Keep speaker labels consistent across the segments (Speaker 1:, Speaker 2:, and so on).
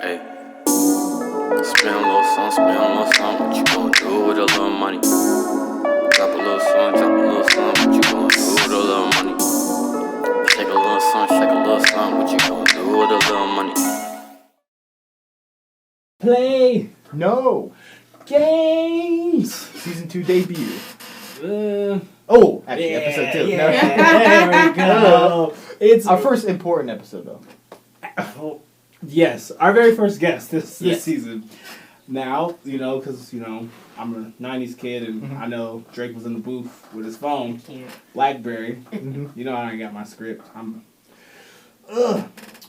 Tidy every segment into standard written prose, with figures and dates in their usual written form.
Speaker 1: Hey, spend a little something, what you gonna do with a little money? Drop a little something, what you gonna do with a little money? Shake a little something, what you gonna do with a little money?
Speaker 2: Play!
Speaker 3: No!
Speaker 2: Games!
Speaker 3: Season 2 debut. Actually,
Speaker 2: Yeah,
Speaker 3: episode 2.
Speaker 2: Yeah, there we go. It's
Speaker 3: Our first important episode, though.
Speaker 2: Yes, our very first guest this
Speaker 3: Yes.
Speaker 2: season. Now, because, I'm a 90s kid and I know Drake was in the booth with his phone. Blackberry. You know I ain't got my script.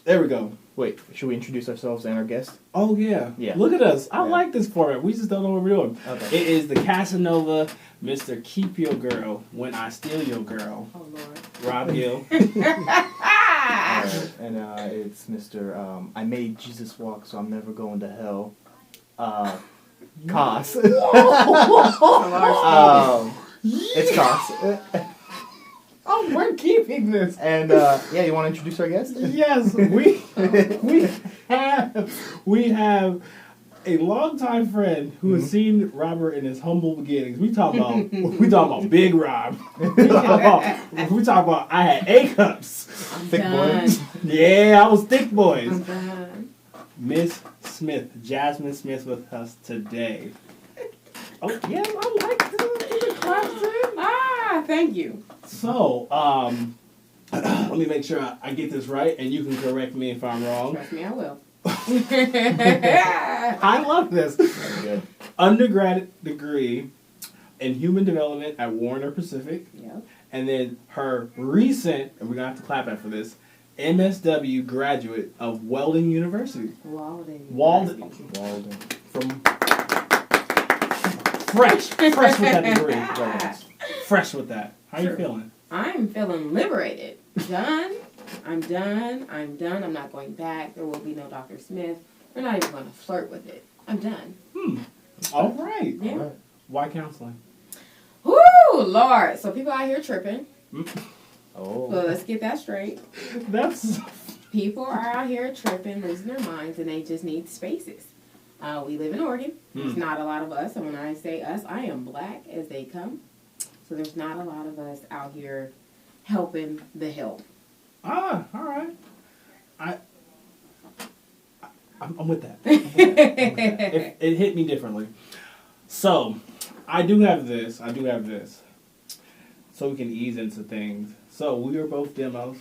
Speaker 2: There we go.
Speaker 3: Wait, should we introduce ourselves and our guest?
Speaker 2: Oh, yeah.
Speaker 3: Yeah.
Speaker 2: Look at us. I
Speaker 3: Yeah.
Speaker 2: like this format. We just don't know what we're doing.
Speaker 3: Okay.
Speaker 2: It is the Casanova, Mr. Keep Your Girl When I Steal Your Girl.
Speaker 4: Oh, Lord.
Speaker 2: Rob Hill.
Speaker 3: And it's Mr. I made Jesus walk, so I'm never going to hell. Cos. It's Cos.
Speaker 2: Oh, we're keeping this.
Speaker 3: And, you want to introduce our guest?
Speaker 2: Yes, we have a longtime friend who has seen Robert in his humble beginnings. We talk about Big Rob. We talk about I had A cups.
Speaker 3: Thick boy.
Speaker 2: Yeah, I was thick boys.
Speaker 4: I'm done.
Speaker 2: Miss Smith, Jasmine Smith, with us today. Oh yeah, I like the class.
Speaker 4: Thank you.
Speaker 2: So, let me make sure I get this right, and you can correct me if I'm wrong.
Speaker 4: Trust me, I will.
Speaker 2: I love this.
Speaker 3: Good.
Speaker 2: Undergrad degree in human development at Warner Pacific,
Speaker 4: Yep.
Speaker 2: and then her recent, and we're gonna have to clap after this, MSW graduate of Welding University.
Speaker 4: Walden.
Speaker 2: Walden. From fresh with that degree. Fresh with that. How you
Speaker 4: Sure.
Speaker 2: feeling?
Speaker 4: I'm feeling liberated. Done. I'm done. I'm not going back. There will be no Dr. Smith. We're not even going to flirt with it. I'm done.
Speaker 2: All right.
Speaker 4: Yeah.
Speaker 3: All right.
Speaker 2: Why counseling?
Speaker 4: Woo, Lord. So people out here tripping.
Speaker 3: Oh.
Speaker 4: So let's get that straight.
Speaker 2: That's
Speaker 4: People are out here tripping, losing their minds, and they just need spaces. We live in Oregon. There's not a lot of us. And when I say us, I am black as they come. So there's not a lot of us out here helping the help.
Speaker 2: all right. I'm with that. It hit me differently. So, I do have this. So we can ease into things. So, we are both demos.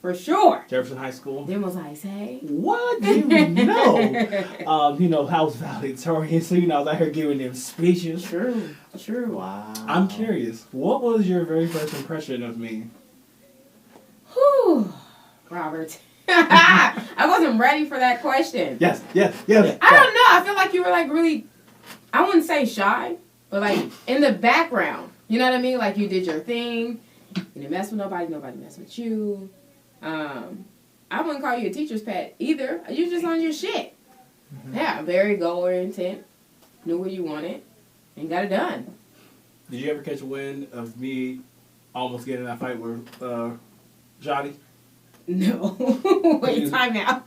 Speaker 4: For sure.
Speaker 2: Jefferson High School.
Speaker 4: Then was I say?
Speaker 2: What do you know? House valedictorian. So, I was out here giving them speeches.
Speaker 4: True.
Speaker 3: Wow.
Speaker 2: I'm curious. What was your very first impression of me?
Speaker 4: Whew. Robert. I wasn't ready for that question.
Speaker 2: Yes.
Speaker 4: I don't know. I feel like you were really, I wouldn't say shy, but in the background. You know what I mean? Like you did your thing. You didn't mess with nobody messed with you. I wouldn't call you a teacher's pet either. You just on your shit. Yeah, very goal-oriented. Knew what you wanted. And got it done.
Speaker 2: Did you ever catch a wind of me almost getting in that fight with Johnny?
Speaker 4: No. Wait, time out.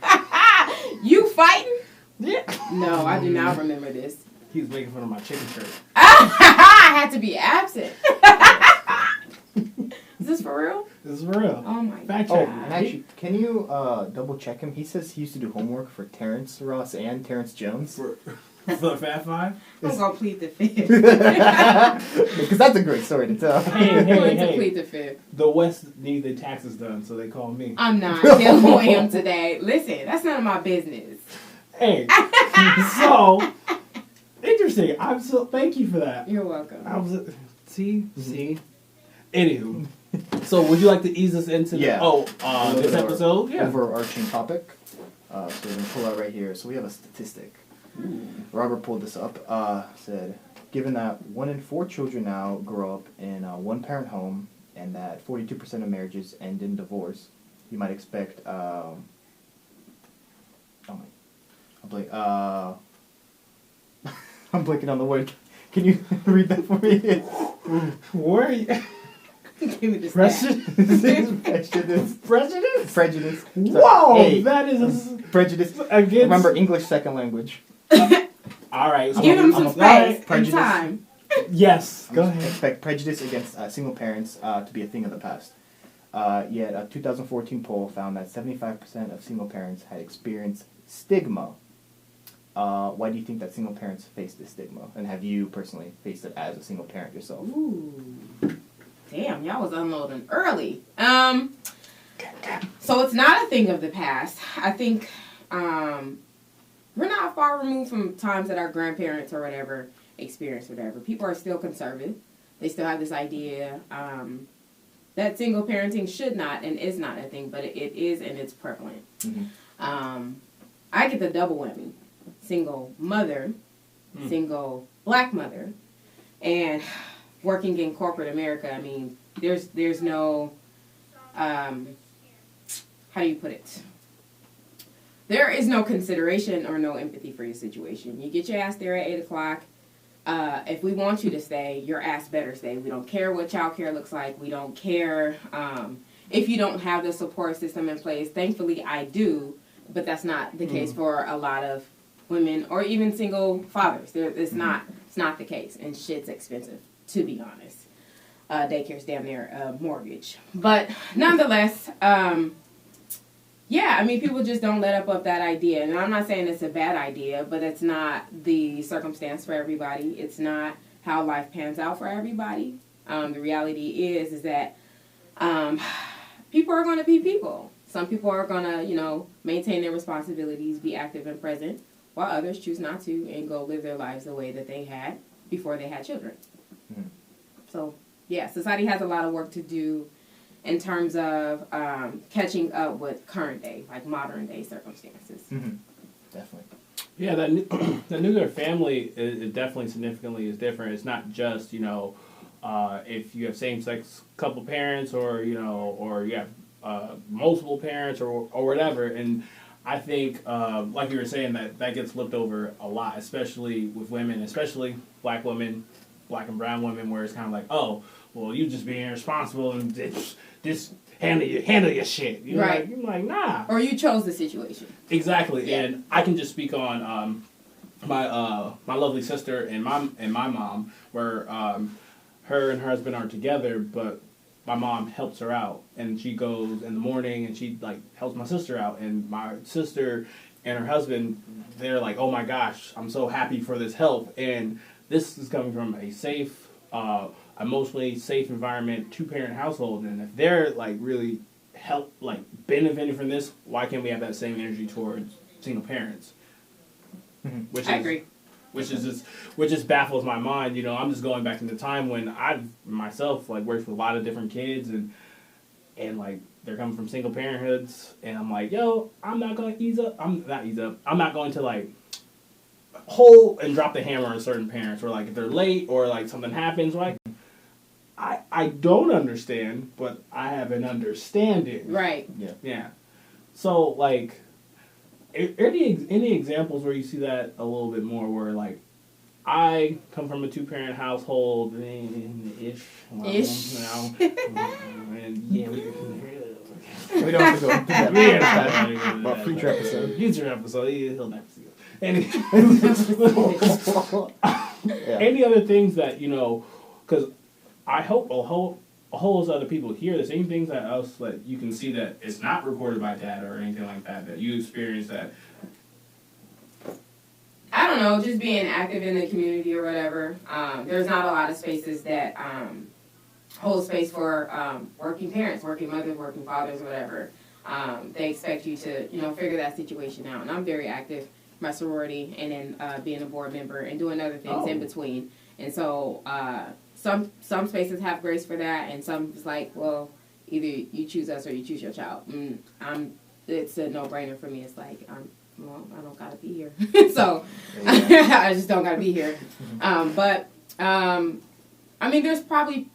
Speaker 4: You fighting?
Speaker 2: Yeah.
Speaker 4: No, I do not remember this.
Speaker 2: He was making fun of my chicken shirt.
Speaker 4: I had to be absent. Is this for real?
Speaker 2: This is for real.
Speaker 4: Oh my
Speaker 2: Fact
Speaker 4: god.
Speaker 2: check.
Speaker 3: And actually, can you double check him? He says he used to do homework for Terrence Ross and Terrence Jones.
Speaker 2: For the Fat Five?
Speaker 4: I'm going to plead the fifth.
Speaker 3: Because that's a great story to tell.
Speaker 4: I'm going to
Speaker 2: Hey.
Speaker 4: plead the fifth.
Speaker 2: The West need their taxes done, so they call me.
Speaker 4: I'm not dealing with him today. Listen, that's none of my business.
Speaker 2: Hey. So, interesting. Thank you for that.
Speaker 4: You're welcome.
Speaker 2: See? Anywho. So, would you like to ease us into
Speaker 3: Yeah.
Speaker 2: this episode? Yeah.
Speaker 3: Overarching topic. So we're going to pull out right here. So we have a statistic. Robert pulled this up. Said, given that 1 in 4 children now grow up in a one-parent home and that 42% of marriages end in divorce, you might expect... I'm blanking on the word. Can you read that for me?
Speaker 2: Where are you?
Speaker 4: Give me the
Speaker 2: Prejudice?
Speaker 3: Prejudice.
Speaker 2: Prejudice?
Speaker 3: Prejudice.
Speaker 2: Whoa!
Speaker 3: Hey,
Speaker 2: That is a...
Speaker 3: Prejudice.
Speaker 2: Against,
Speaker 3: Remember, English second language.
Speaker 2: all right. So
Speaker 4: Give him
Speaker 3: I'm
Speaker 4: some
Speaker 3: a-
Speaker 4: space and
Speaker 3: prejudice.
Speaker 4: time.
Speaker 2: Yes. Go ahead.
Speaker 3: Expect prejudice against single parents to be a thing of the past. Yet a 2014 poll found that 75% of single parents had experienced stigma. Why do you think that single parents face this stigma? And have you personally faced it as a single parent yourself?
Speaker 4: Ooh. Damn, y'all was unloading early. So it's not a thing of the past. I think we're not far removed from times that our grandparents or whatever experienced whatever. People are still conservative. They still have this idea that single parenting should not and is not a thing, but it is and it's prevalent.
Speaker 3: Mm-hmm.
Speaker 4: I get the double whammy. Single mother, single black mother, and working in corporate America. I mean, there's no, how do you put it? There is no consideration or no empathy for your situation. You get your ass there at 8 o'clock. If we want you to stay, your ass better stay. We don't care what child care looks like. We don't care if you don't have the support system in place. Thankfully, I do, but that's not the case for a lot of women or even single fathers. It's not the case, and shit's expensive, to be honest. Daycare's damn near a mortgage. But nonetheless, yeah, I mean, people just don't let up of that idea. And I'm not saying it's a bad idea, but it's not the circumstance for everybody. It's not how life pans out for everybody. The reality is that people are going to be people. Some people are going to, maintain their responsibilities, be active and present, while others choose not to and go live their lives the way that they had before they had children. Mm-hmm. So, yeah, society has a lot of work to do in terms of catching up with current day, like modern day circumstances.
Speaker 3: Mm-hmm. Definitely.
Speaker 2: Yeah, the nuclear family is definitely significantly is different. It's not just if you have same sex couple parents or or you have multiple parents or whatever. And I think like you were saying that gets looked over a lot, especially with women, especially black women, black and brown women, where it's kind of like, oh, well, you just being irresponsible and just handle your shit.
Speaker 4: Right.
Speaker 2: You're like, nah.
Speaker 4: Or you chose the situation.
Speaker 2: Exactly.
Speaker 4: Yeah.
Speaker 2: And I can just speak on my lovely sister and my mom, where her and her husband are together, but my mom helps her out, and she goes in the morning and she helps my sister out, and my sister and her husband, they're like, oh my gosh, I'm so happy for this help. And this is coming from a safe, emotionally safe environment, 2-parent household, and if they're really benefiting from this, why can't we have that same energy towards single parents?
Speaker 3: Mm-hmm.
Speaker 4: I agree.
Speaker 2: Which just baffles my mind. I'm just going back in the time when I myself worked with a lot of different kids and they're coming from single parenthoods, and I'm like, yo, I'm not going to ease up. I'm not going to hold and drop the hammer on certain parents, or if they're late or something happens. I don't understand, but I have an understanding.
Speaker 4: Right.
Speaker 2: Yeah. So any examples where you see that a little bit more, where I come from a 2-parent household, ish, and yeah,
Speaker 3: We don't have to go into that.
Speaker 2: Well,
Speaker 3: future episode.
Speaker 2: Future episode. He'll never see it. Any other things that because I hope a whole host of other people hear this. Any things that else that you can see that it's not recorded by dad or anything like that you experience that?
Speaker 4: I don't know, just being active in the community or whatever. There's not a lot of spaces that hold space for working parents, working mothers, working fathers, whatever. They expect you to, figure that situation out. And I'm very active, my sorority, and then being a board member and doing other things in between. And so some spaces have grace for that, and some is well, either you choose us or you choose your child. It's a no-brainer for me. It's I don't gotta be here. So I just don't gotta be here. But there's probably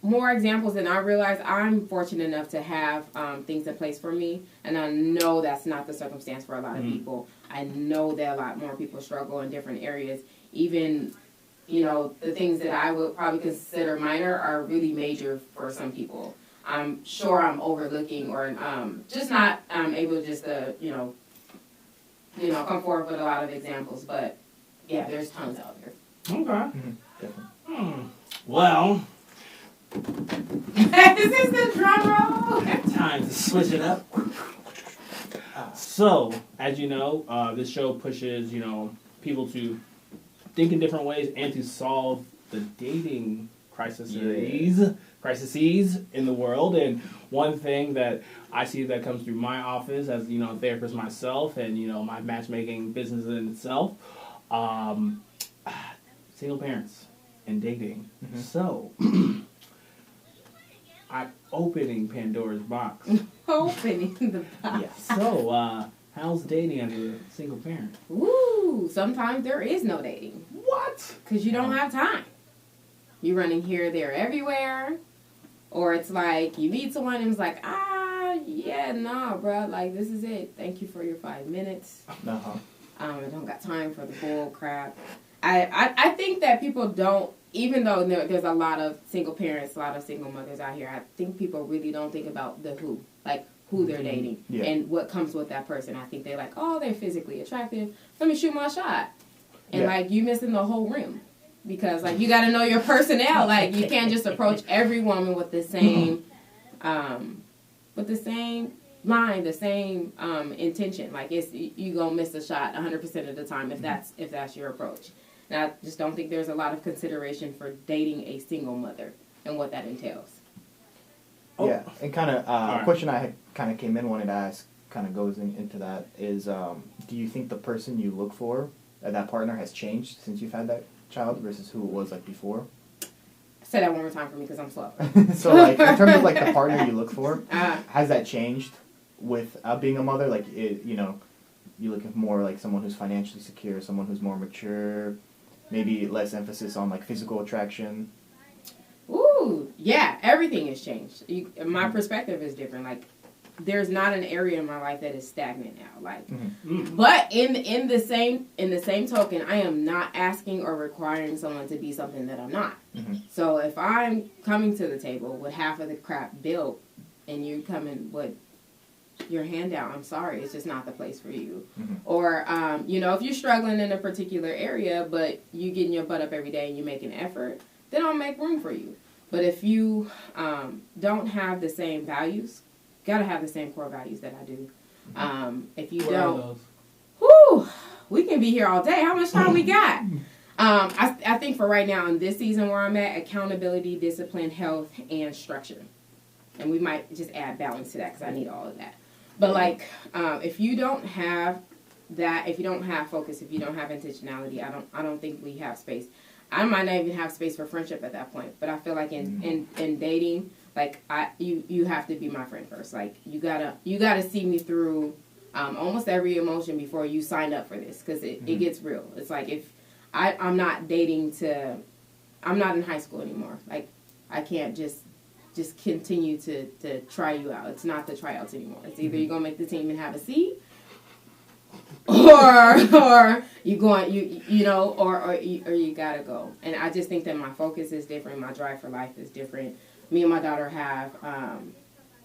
Speaker 4: more examples than I realize. I'm fortunate enough to have things in place for me, and I know that's not the circumstance for a lot of people. I know that a lot more people struggle in different areas. Even, the things that I would probably consider minor are really major for some people. I'm sure I'm overlooking or just not able to come forward with a lot of examples, but yeah, there's tons out there.
Speaker 2: Okay.
Speaker 3: Definitely.
Speaker 2: Well,
Speaker 4: This is the drum roll.
Speaker 2: time to switch it up. So, as you know, this show pushes, people to think in different ways and to solve the dating crises in the world. And one thing that I see that comes through my office as, a therapist myself and, my matchmaking business in itself, single parents and dating.
Speaker 3: Mm-hmm.
Speaker 2: So, I'm opening Pandora's box.
Speaker 4: Opening the box.
Speaker 3: Yes.
Speaker 2: So, how's dating as a single parent?
Speaker 4: Ooh, sometimes there is no dating.
Speaker 2: What?
Speaker 4: Because you don't have time. You're running here, there, everywhere. Or it's like you meet someone and it's like, yeah, nah, bro. Like, this is it. Thank you for your 5 minutes.
Speaker 3: Uh-huh.
Speaker 4: I don't got time for the bull crap. I think that people don't, even though there's a lot of single parents, a lot of single mothers out here, I think people really don't think about the who. Like, who they're dating and what comes with that person. I think they're like, oh, they're physically attractive. Let me shoot my shot. And, like, you missing the whole rim. Because, like, you got to know your personnel. Like, you can't just approach every woman with the same, line, the same intention. Like, you gonna miss a shot 100% of the time if that's your approach. And I just don't think there's a lot of consideration for dating a single mother and what that entails.
Speaker 3: Yeah, and kind of
Speaker 2: Right.
Speaker 3: a question I kind of came in wanted to ask, kind of goes into that is, do you think the person you look for, that partner, has changed since you've had that child versus who it was like before?
Speaker 4: Say that one more time for me because I'm slow.
Speaker 3: So, like, in terms of like the partner you look for, has that changed with being a mother? Like, you looking for more like someone who's financially secure, someone who's more mature, maybe less emphasis on like physical attraction.
Speaker 4: Ooh, yeah, everything has changed. My perspective is different. Like, there's not an area in my life that is stagnant now. Like, but in the same token, I am not asking or requiring someone to be something that I'm not. So if I'm coming to the table with half of the crap built, and you come in with your hand out, I'm sorry, it's just not the place for you. Or if you're struggling in a particular area, but you getting your butt up every day and you make an effort, then I'll make room for you. But if you don't have the same values, gotta have the same core values that I do. If you don't, we can be here all day. How much time we got? I think for right now in this season where I'm at, accountability, discipline, health, and structure. And we might just add balance to that because I need all of that. But like, if you don't have that, if you don't have focus, if you don't have intentionality, I don't think we have space. I might not even have space for friendship at that point. But I feel like in dating, like you have to be my friend first. Like you gotta see me through almost every emotion before you sign up for this because it gets real. It's like if I'm not dating I'm not in high school anymore. Like I can't just continue to try you out. It's not the tryouts anymore. It's either you're gonna make the team and have a seat, or you going or you gotta go. And I just think that my focus is different. My drive for life is different. Me and my daughter have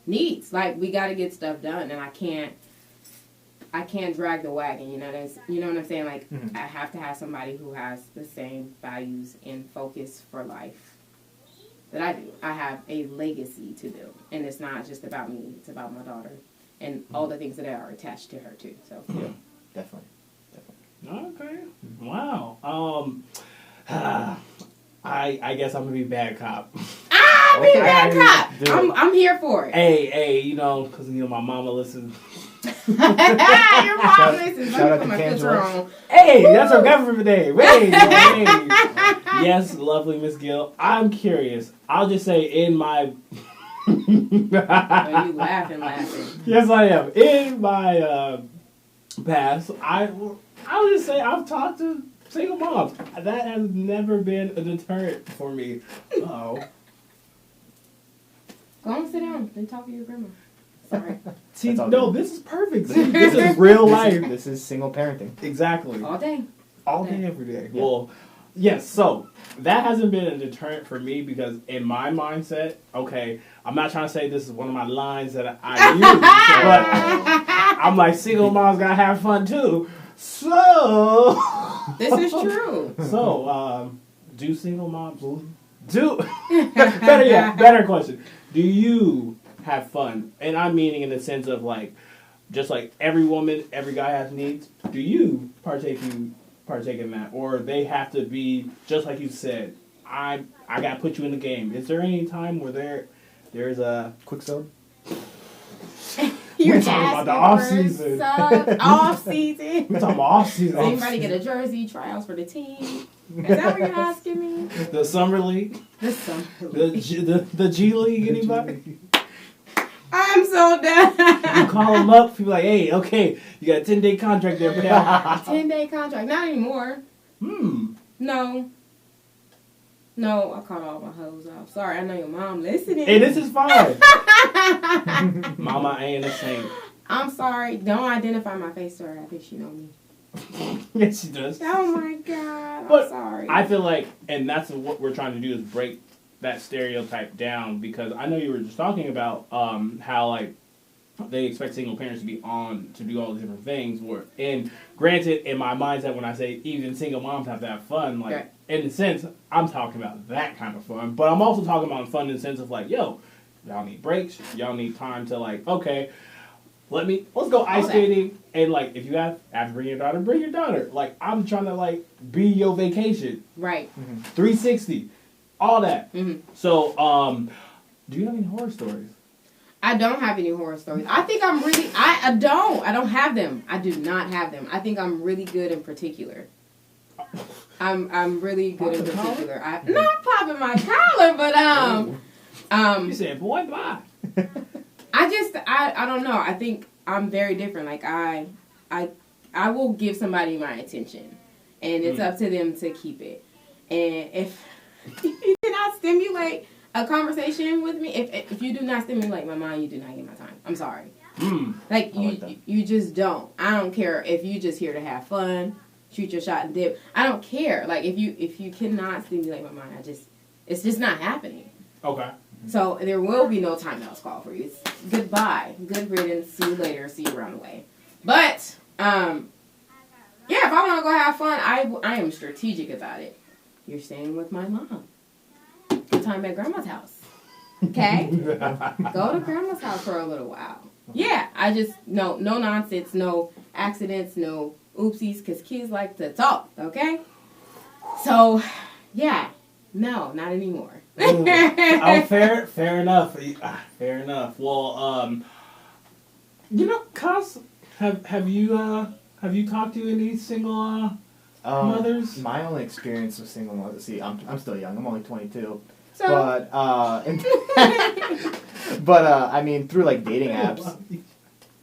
Speaker 4: needs. Like we gotta get stuff done, and I can't drag the wagon. You know what I'm saying? Like I have to have somebody who has the same values and focus for life that I do. I have a legacy to build, and it's not just about me. It's about my daughter and all the things that are attached to her too. So
Speaker 3: yeah, definitely.
Speaker 2: Okay. Wow. I guess I'm gonna be bad cop.
Speaker 4: Be bad cop. I'm here for it.
Speaker 2: Hey, because my mama listens.
Speaker 4: Your mom listens.
Speaker 3: Shout out
Speaker 4: Let me
Speaker 3: to
Speaker 4: put my
Speaker 3: Kansas.
Speaker 4: filter on.
Speaker 2: Hey, that's our government day. Wait. Yes, lovely Miss Gill. I'm curious. I'll just say in my.
Speaker 4: Are you laughing?
Speaker 2: Yes, I am. In my past, I'll just say I've talked to single moms. That has never been a deterrent for me. Oh.
Speaker 4: Go on, sit down. Then talk to your grandma. Sorry.
Speaker 2: See,
Speaker 3: all
Speaker 2: no,
Speaker 3: good.
Speaker 2: this is perfect. See, this is real life.
Speaker 3: This is single parenting.
Speaker 2: Exactly.
Speaker 4: All day.
Speaker 2: All day, every day.
Speaker 3: Yeah.
Speaker 2: Well, yes, so that hasn't been a deterrent for me because in my mindset, okay, I'm not trying to say this is one of my lines that I use, but I'm like, single moms gotta have fun too. So,
Speaker 4: This is true.
Speaker 2: so, do single moms better question. Do you have fun? And I'm meaning in the sense of like, just like every woman, every guy has needs. Do you partake in that, or they have to be just like you said? I gotta put you in the game. Is there any time where there's a
Speaker 3: Quick sub.
Speaker 4: You're
Speaker 2: We're talking about the off season.
Speaker 4: Off season.
Speaker 2: We're talking about off season.
Speaker 4: Does anybody get a jersey, tryouts for the team? Is that what you're asking me?
Speaker 2: The summer league,
Speaker 4: The summer.
Speaker 2: the G League, anybody?
Speaker 4: I'm so done.
Speaker 2: You call them up, people like, hey, okay, you got a 10-day contract there, pal.
Speaker 4: 10-day contract. Not anymore. No, I caught all my hoes off. Sorry, I know your mom listening.
Speaker 2: Hey, this is fine. Mama ain't a saint.
Speaker 4: I'm sorry. Don't identify my face to her. I think she know me.
Speaker 2: Yes, she does.
Speaker 4: Oh my God.
Speaker 2: But
Speaker 4: I'm sorry.
Speaker 2: I feel like, and that's what we're trying to do, is break that stereotype down, because I know you were just talking about how like they expect single parents to be on to do all these different things. And granted, in my mindset, when I say even single moms have to have fun, like
Speaker 4: Right.
Speaker 2: in a sense, I'm talking about that kind of fun. But I'm also talking about fun in the sense of like, yo, y'all need breaks, y'all need time to like, okay, let's go ice skating, and like if you have to bring your daughter, bring your daughter. Like I'm trying to like be your vacation,
Speaker 4: right.
Speaker 2: 360, all that.
Speaker 4: Mm-hmm.
Speaker 2: So, do you have any horror stories?
Speaker 4: I don't have any horror stories. I think I'm really. I don't. I don't have them. I do not have them. I think I'm really good in particular. I'm really good in particular. I'm not popping my collar, but
Speaker 2: You said, boy, bye.
Speaker 4: I don't know. I think I'm very different. Like I will give somebody my attention, and it's up to them to keep it. And if you cannot stimulate a conversation with me, if you do not stimulate my mind, you do not get my time. I'm sorry. Like you just don't. I don't care if you just here to have fun, shoot your shot and dip. I don't care. Like if you cannot stimulate my mind, it's just not happening.
Speaker 2: Okay.
Speaker 4: So there will be no timeouts call for you. It's goodbye, good riddance, see you later, see you around the way. But yeah, if I want to go have fun, I am strategic about it. You're staying with my mom. Good time at grandma's house. Okay? Go to grandma's house for a little while. Yeah, I just no nonsense, no accidents, no oopsies, because kids like to talk. Okay? So yeah, no, not anymore.
Speaker 2: Oh, fair enough. Fair enough. Well, Cos, have you talked to any single mothers?
Speaker 3: My only experience with single mothers. See, I'm still young. I'm only 22.
Speaker 4: So,
Speaker 3: But I mean, through like dating apps.
Speaker 4: he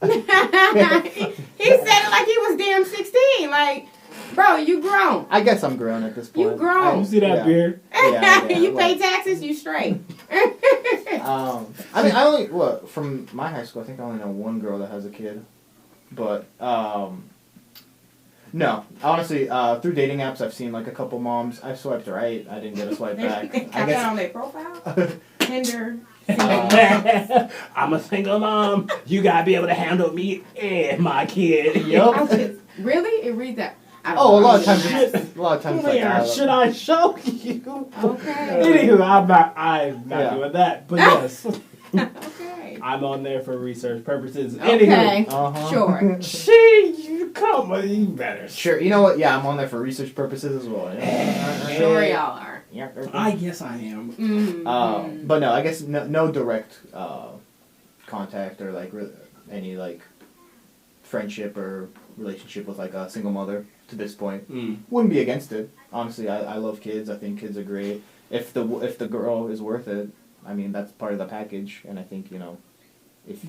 Speaker 4: said it like he was damn 16. Like, bro, you grown.
Speaker 3: I guess I'm grown at this point.
Speaker 4: You grown.
Speaker 2: You see that beard?
Speaker 3: Yeah,
Speaker 4: You pay
Speaker 3: well,
Speaker 4: taxes, you straight.
Speaker 3: I mean, I only from my high school. I think I only know one girl that has a kid, but no, honestly, through dating apps, I've seen like a couple moms. I swiped right. I didn't get a swipe back.
Speaker 4: I that on their profile. Tinder.
Speaker 2: I'm a single mom. You gotta be able to handle me and my kid. Yup.
Speaker 4: Really? It reads that.
Speaker 3: A lot of times. Like,
Speaker 2: should I show you?
Speaker 4: Okay.
Speaker 2: Anywho, I'm not doing that. But yes.
Speaker 4: Okay.
Speaker 2: I'm on there for research purposes.
Speaker 4: Okay.
Speaker 2: Anywho.
Speaker 4: Sure.
Speaker 2: You come on, you better.
Speaker 3: Sure. You know what? Yeah, I'm on there for research purposes as well.
Speaker 4: Sure, y'all are.
Speaker 2: I guess I am.
Speaker 4: Mm-hmm.
Speaker 3: But no, I guess no direct contact or like any like friendship or relationship with like a single mother to this point. Wouldn't be against it. Honestly, I love kids. I think kids are great. If the girl is worth it, I mean that's part of the package. And I think if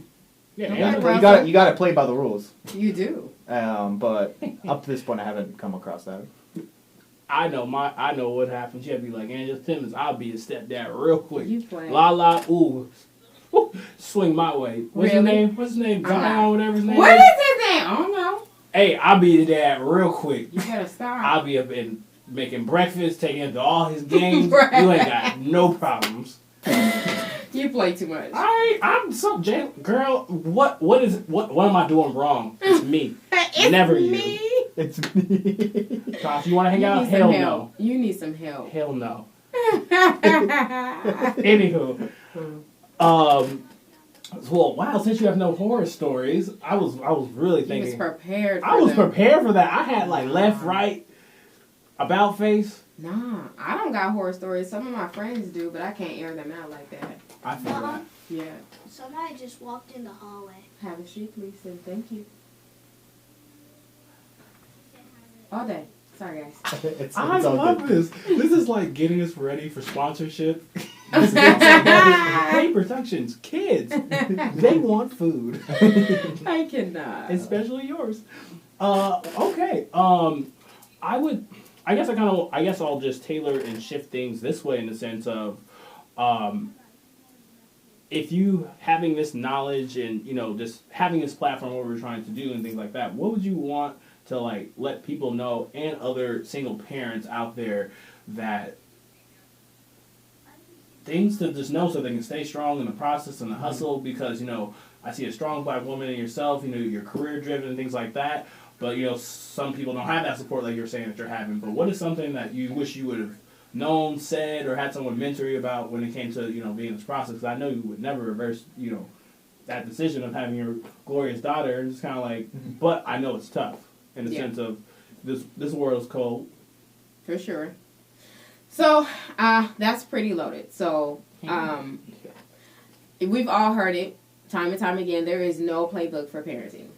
Speaker 3: you gotta play by the rules.
Speaker 4: You do.
Speaker 3: But up to this point, I haven't come across that.
Speaker 2: I know what happens. She'll be like, Angela Timmons, I'll be a stepdad real quick.
Speaker 4: You play.
Speaker 2: La, ooh. Swing my way. What's his name? Zion, whatever his name
Speaker 4: What
Speaker 2: is.
Speaker 4: is his name? I don't know.
Speaker 2: Hey, I'll be the dad real quick.
Speaker 4: You better start.
Speaker 2: I'll be up and making breakfast, taking him to all his games.
Speaker 4: Right.
Speaker 2: You ain't got no problems.
Speaker 4: You play too much.
Speaker 2: I'm so girl. What am I doing wrong? It's me.
Speaker 4: It's
Speaker 2: Never
Speaker 4: me.
Speaker 2: you.
Speaker 3: It's
Speaker 2: Josh, you want to hang out?
Speaker 4: need
Speaker 2: Hell
Speaker 4: some
Speaker 2: no.
Speaker 4: help. You need some help.
Speaker 2: Hell no. Anywho, well, wow. Since you have no horror stories, I was really
Speaker 4: He
Speaker 2: thinking.
Speaker 4: was prepared for
Speaker 2: I was
Speaker 4: them.
Speaker 2: prepared for that. I had like left, right, about face.
Speaker 4: Nah, I don't got horror stories. Some of my friends do, but I can't air them out like that.
Speaker 2: I feel that.
Speaker 5: Mom,
Speaker 4: Yeah.
Speaker 5: somebody just walked in the hallway.
Speaker 4: Have a seat, please, and thank you. All day. Sorry, guys.
Speaker 3: it's
Speaker 2: I
Speaker 3: all
Speaker 2: love
Speaker 3: good.
Speaker 2: this. This is like getting us ready for sponsorship. Hey, Productions, kids, they want food,
Speaker 4: I cannot.
Speaker 2: especially yours. Okay. I guess I'll just tailor and shift things this way in the sense of, if you having this knowledge and just having this platform, what we're trying to do and things like that, what would you want to like let people know and other single parents out there that things to just know so they can stay strong in the process and the hustle? Because I see a strong black woman in yourself, you're career driven and things like that, but some people don't have that support like you're saying that you're having. But what is something that you wish you would have known, said, or had someone mentor you about when it came to being in this process? Because I know you would never reverse that decision of having your glorious daughter, and it's kind of like, but I know it's tough in the sense of this world is cold.
Speaker 4: For sure. So, that's pretty loaded. So, we've all heard it time and time again. There is no playbook for parenting.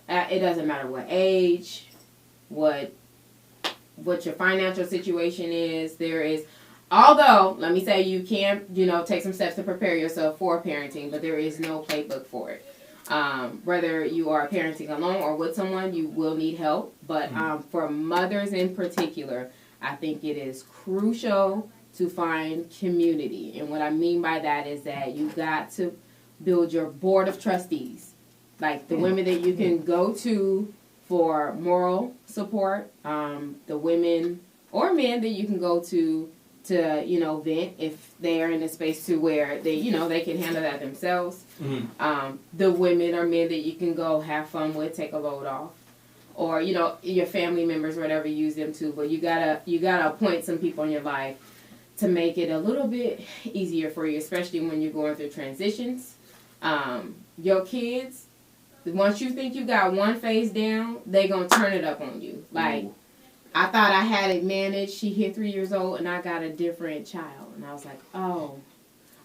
Speaker 4: It doesn't matter what age, what your financial situation is. There is, although, let me say you can, take some steps to prepare yourself for parenting, but there is no playbook for it. Whether you are parenting alone or with someone, you will need help. But for mothers in particular, I think it is crucial to find community. And what I mean by that is that you got to build your board of trustees, like the women that you can go to for moral support, the women or men that you can go to vent if they are in a space to where they can handle that themselves. The women or men that you can go have fun with, take a load off, or your family members, whatever, use them too. But you gotta appoint some people in your life to make it a little bit easier for you, especially when you're going through transitions. Your kids, once you think you got one phase down, they gonna turn it up on you. Like, ooh. I thought I had it managed. She hit 3 years old, and I got a different child, and I was like, oh,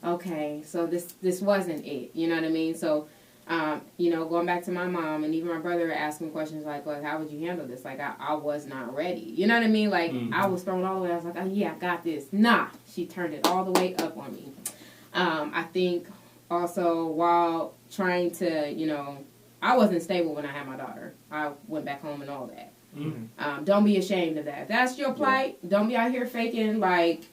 Speaker 4: okay, so this wasn't it. You know what I mean? So, going back to my mom and even my brother asking questions like how would you handle this? Like, I was not ready. You know what I mean? Like, I was thrown all the way. I was like, oh, yeah, I got this. Nah, she turned it all the way up on me. I think also while trying to, I wasn't stable when I had my daughter. I went back home and all that. Don't be ashamed of that. If that's your plight, don't be out here faking like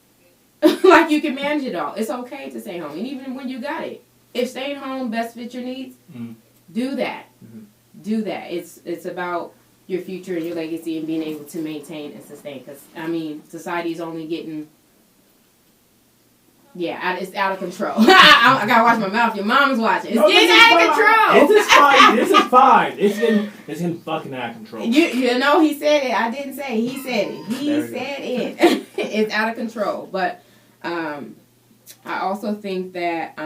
Speaker 4: you can manage it all. It's okay to stay home. And even when you got it, if staying home best fits your needs, do that. Do that. It's about your future and your legacy and being able to maintain and sustain. Because, society is only getting... Yeah, it's out of control. I gotta watch my mouth. Your mom's watching. It's getting out of control.
Speaker 2: This is fine. This is fine. It's getting fucking out of control.
Speaker 4: He said it. I didn't say it. He said it. He said it. It's out of control. But I also think that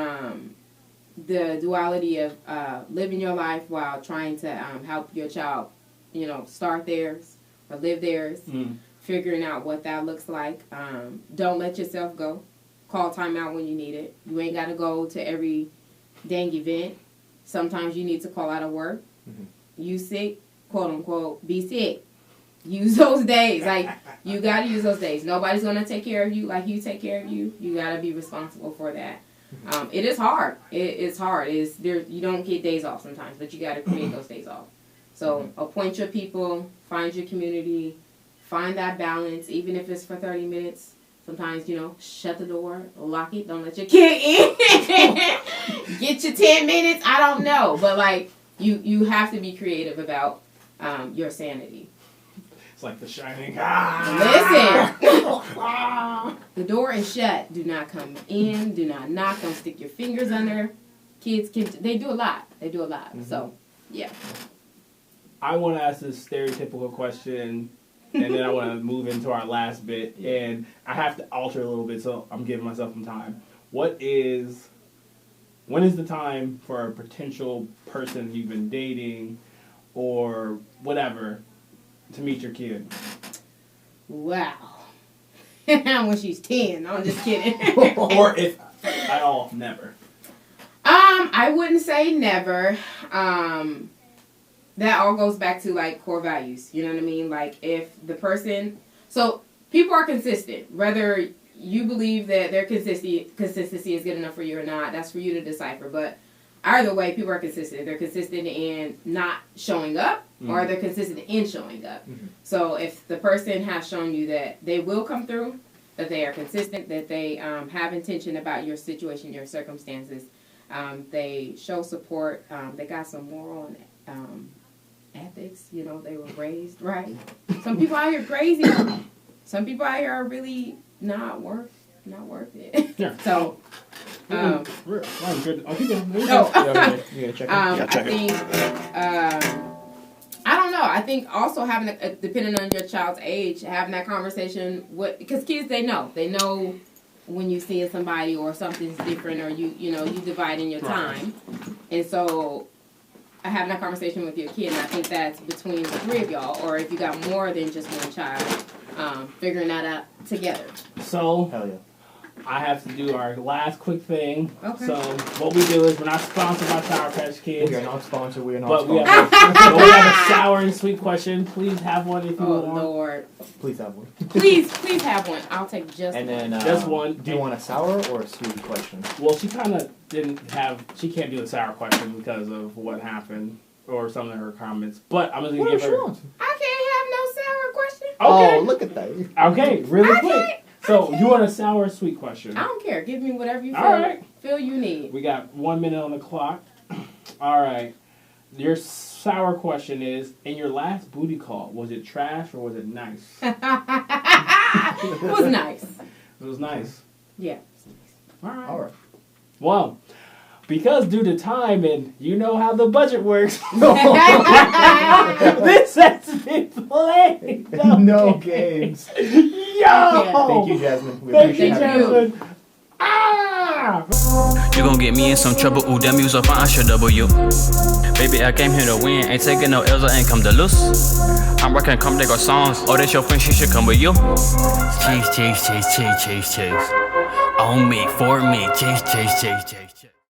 Speaker 4: the duality of living your life while trying to help your child, start theirs or live theirs, figuring out what that looks like. Don't let yourself go. Call time out when you need it. You ain't got to go to every dang event. Sometimes you need to call out of work. You sick, quote unquote, be sick. Use those days. Like, you got to use those days. Nobody's going to take care of you like you take care of you. You got to be responsible for that. It is hard. It's hard. You don't get days off sometimes, but you got to create those days off. So appoint your people, find your community, find that balance, even if it's for 30 minutes. Sometimes, shut the door, lock it, don't let your kid in. Get your 10 minutes, I don't know. But, you have to be creative about your sanity.
Speaker 2: It's like The Shining.
Speaker 4: Listen. The door is shut. Do not come in. Do not knock. Don't stick your fingers under. Kids, they do a lot. They do a lot. So, yeah.
Speaker 2: I want to ask this stereotypical question, and then I want to move into our last bit, and I have to alter a little bit, so I'm giving myself some time. When is the time for a potential person you've been dating or whatever to meet your kid?
Speaker 4: Wow. When she's 10. No, I'm just kidding.
Speaker 2: Or if at all, never.
Speaker 4: I wouldn't say never. That all goes back to like core values. You know what I mean? Like if the person, so people are consistent. Whether you believe that their consistency is good enough for you or not, that's for you to decipher. But either way, people are consistent. They're consistent in not showing up, or they're consistent in showing up. Mm-hmm. So if the person has shown you that they will come through, that they are consistent, that they have intention about your situation, your circumstances, they show support, they got some moral and ethics, you know, they were raised right. Some people out here crazy. Some people out here are really not worth it. Yeah. So,
Speaker 2: good. I'll keep going.
Speaker 4: No.
Speaker 3: You gotta check it.
Speaker 4: I think, I don't know. I think also having, depending on your child's age, having that conversation because kids, they know when you see somebody or something's different, or you dividing your time, and so having that conversation with your kid, and I think that's between the three of y'all, or if you got more than just one child, figuring that out together.
Speaker 2: So,
Speaker 3: Hell yeah.
Speaker 2: I have to do our last quick thing.
Speaker 4: Okay.
Speaker 2: So, what we do is we're not sponsored by Sour Patch Kids.
Speaker 3: We are not sponsored. We are not
Speaker 2: But we
Speaker 3: sponsored.
Speaker 2: have a sour and sweet question. Please have one if you
Speaker 4: Oh
Speaker 2: want.
Speaker 4: Lord!
Speaker 3: Please have one.
Speaker 4: Please have one. I'll take just
Speaker 3: And
Speaker 4: one.
Speaker 3: then
Speaker 2: Just one.
Speaker 3: Do you want a sour or a sweet question?
Speaker 2: Well, she kind of she can't do the sour question because of what happened or some of her comments. But I'm just going to give her...
Speaker 4: I can't have no sour question.
Speaker 2: Okay.
Speaker 3: Oh, look at that.
Speaker 2: Okay, really quick. So, you want a sour or sweet question?
Speaker 4: I don't care. Give me whatever you feel you need.
Speaker 2: We got 1 minute on the clock. All right. Your sour question is, in your last booty call, was it trash or was it nice?
Speaker 4: It was nice.
Speaker 2: It was nice.
Speaker 4: Yeah.
Speaker 2: All right.
Speaker 3: All right.
Speaker 2: Well, because due to time and you know how the budget works, this has been played.
Speaker 3: No games.
Speaker 2: Yo!
Speaker 3: Thank you, Jasmine. We
Speaker 2: Thank
Speaker 3: appreciate
Speaker 2: you,
Speaker 3: having you.
Speaker 2: Jasmine. Ah!
Speaker 1: You gon' get me in some trouble, ooh, that music fine, I should double you. Baby, I came here to win, ain't taking no L's, I ain't come to lose. I'm rocking come take our songs, oh, that's your friend, she should come with you. Chase, chase, chase, chase, chase, chase. On me, for me, chase, chase, chase, chase.